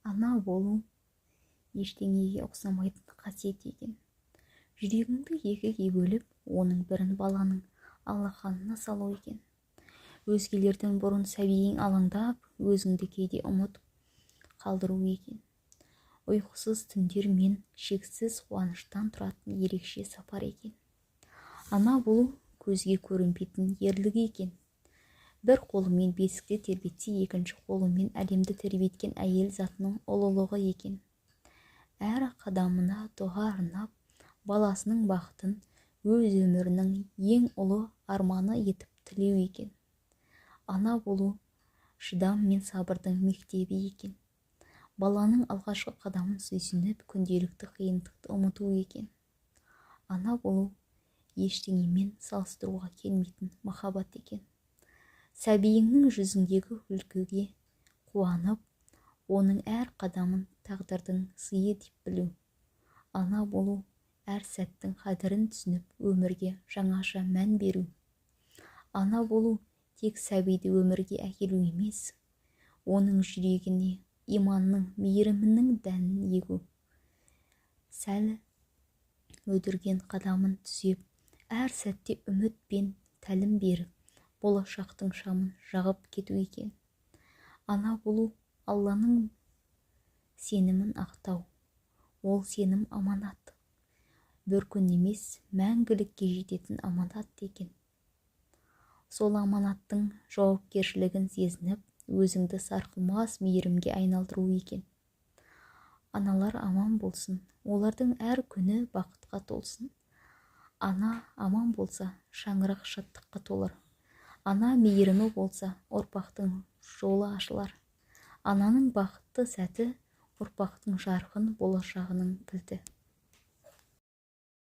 Ана болу ештеңеге ұқсамайтын қасиет екен. Жүрегіңді екіге бөліп, оның бірін баланың алақанына салу екен. Өзгелерден бұрын сәбиің алаңдап, өзіңді кейде ұмытып қалдыру екен. Ұйқысыз түндер мен шексіз қуаныштан тұратын ерекше сапар екен. Ана болу көзге көрінбейтін ерлік екен. Бір қолымен бесікті тербетсе, екінші қолымен әлемді тербеткен әйел затының ұлылығы екен. Әр қадамына дұға арнап, баласының бақытын өз өмірінің ең ұлы арманы етіп тілеу екен. Ана болу шыдам мен сабырдың мектебі екен. Баланың алғашқы қадамын сүйсініп, күнделікті қиындықты ұмыту екен. Ана болу ештеңемен салыстыруға келмейтін махаббат екен. Сәбиіңнің жүзіндегі күлкіге қуанып, оның әр қадамын тағдырдың сыйы деп білу. Ана болу әр сәттің қадірін түсініп, өмірге жаңаша мән беру. Ана болу тек сәбиді өмірге әкелу емес, оның жүрегіне иманның, мейірімінің дәнін егу. Сәл өдірген қадамын түзеп, әр сәтте үміт пен тәлім беріп, болашақтың шамын жағып кету екен. Ана болу Алланың сенімін ақтау. Ол сенім аманат. Бір күн емес, мәңгілікке жететін аманат екен. Сол аманаттың жауапкершілігін сезініп, өзіңді сарқылмас мейірімге айналдыру екен. Аналар аман болсын, олардың әр күні бақытқа толсын. Ана аман болса, шаңырақ шаттыққа толар. Ана мейірімі болса, ұрпақтың жолы ашылар. Ананың бақытты сәті ұрпақтың жарқын болашағының кілті.